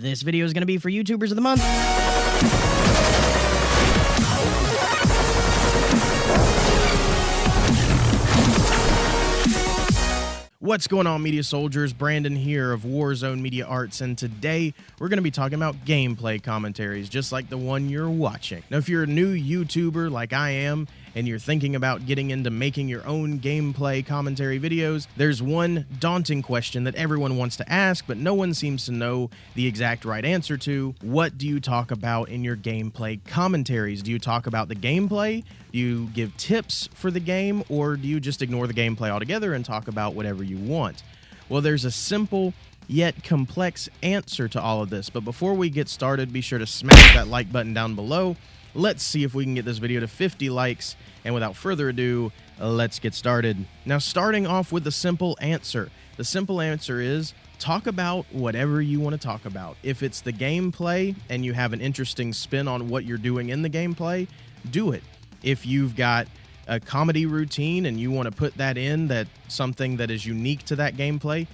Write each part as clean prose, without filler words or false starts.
This video is going to be for YouTubers of the month. What's going on, media soldiers? Brandon here of Warzone Media Arts, and today we're going to be talking about gameplay commentaries, just like the one you're watching. Now, if you're a new YouTuber like I am, and you're thinking about getting into making your own gameplay commentary videos, there's one daunting question that everyone wants to ask, but no one seems to know the exact right answer to. What do you talk about in your gameplay commentaries? Do you talk about the gameplay? Do you give tips for the game? Or do you just ignore the gameplay altogether and talk about whatever you want? Well, there's a simple yet complex answer to all of this, but before we get started, be sure to smash that like button down below. Let's see if we can get this video to 50 likes, and without further ado, let's get started. Now, starting off with the simple answer. The simple answer is talk about whatever you want to talk about. If it's the gameplay and you have an interesting spin on what you're doing in the gameplay, do it. If you've got a comedy routine and you want to put that in, that something that is unique to that gameplay,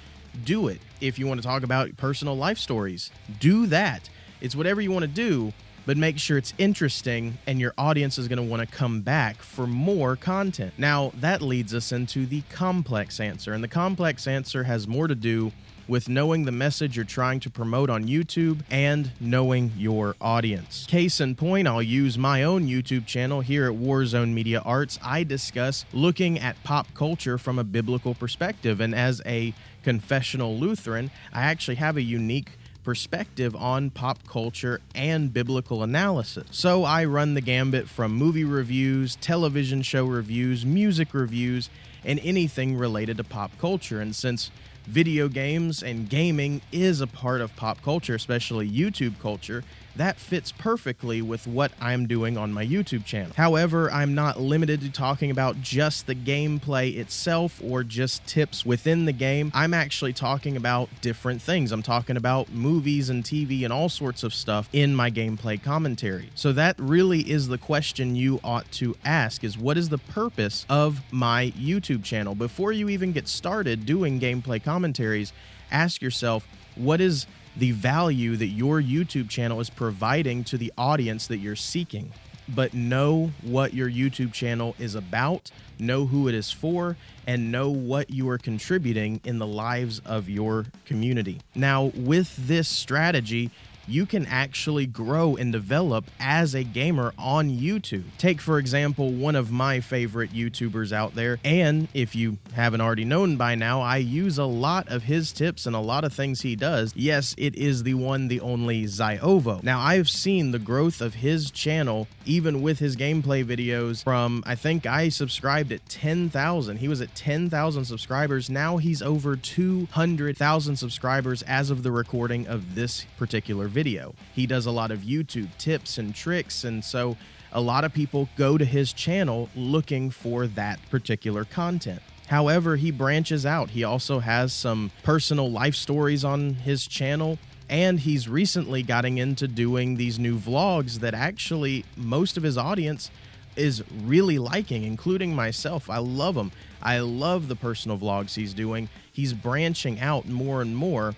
do it. If you want to talk about personal life stories, do that. It's whatever you want to do, but make sure it's interesting and your audience is going to want to come back for more content. Now, that leads us into the complex answer, and the complex answer has more to do with knowing the message you're trying to promote on YouTube and knowing your audience. Case in point, I'll use my own YouTube channel here at Warzone Media Arts. I discuss looking at pop culture from a biblical perspective, and as a confessional Lutheran, I actually have a unique perspective on pop culture and biblical analysis. So I run the gambit from movie reviews, television show reviews, music reviews, and anything related to pop culture. And since video games and gaming is a part of pop culture, especially YouTube culture, that fits perfectly with what I'm doing on my YouTube channel. However, I'm not limited to talking about just the gameplay itself or just tips within the game. I'm actually talking about different things. I'm talking about movies and TV and all sorts of stuff in my gameplay commentary. So that really is the question you ought to ask, is what is the purpose of my YouTube channel? Before you even get started doing gameplay commentaries, ask yourself, what is the value that your YouTube channel is providing to the audience that you're seeking? But know what your YouTube channel is about, know who it is for, and know what you are contributing in the lives of your community. Now, with this strategy, you can actually grow and develop as a gamer on YouTube. Take, for example, one of my favorite YouTubers out there, and if you haven't already known by now, I use a lot of his tips and a lot of things he does. Yes, it is the one, the only Ziovo. Now, I've seen the growth of his channel, even with his gameplay videos, from, I think I subscribed at 10,000. He was at 10,000 subscribers. Now he's over 200,000 subscribers as of the recording of this particular video. He does a lot of YouTube tips and tricks, and so a lot of people go to his channel looking for that particular content. However, he branches out. He also has some personal life stories on his channel, and he's recently gotten into doing these new vlogs that actually most of his audience is really liking, including myself. I love them. I love the personal vlogs he's doing. He's branching out more and more.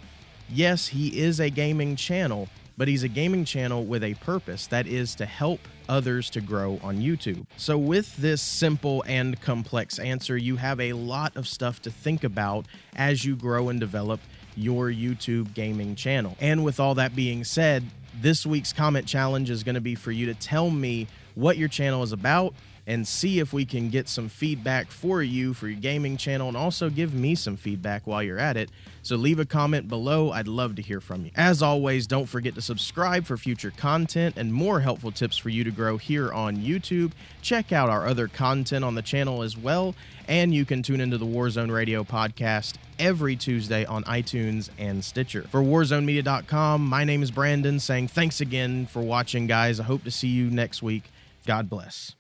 Yes, he is a gaming channel, but he's a gaming channel with a purpose, that is to help others to grow on YouTube. So with this simple and complex answer, you have a lot of stuff to think about as you grow and develop your YouTube gaming channel. And with all that being said, this week's comment challenge is going to be for you to tell me what your channel is about and see if we can get some feedback for you for your gaming channel, and also give me some feedback while you're at it. So leave a comment below. I'd love to hear from you. As always, don't forget to subscribe for future content and more helpful tips for you to grow here on YouTube. Check out our other content on the channel as well, and you can tune into the Warzone Radio podcast every Tuesday on iTunes and Stitcher. For WarzoneMedia.com, my name is Brandon, saying thanks again for watching, guys. I hope to see you next week. God bless.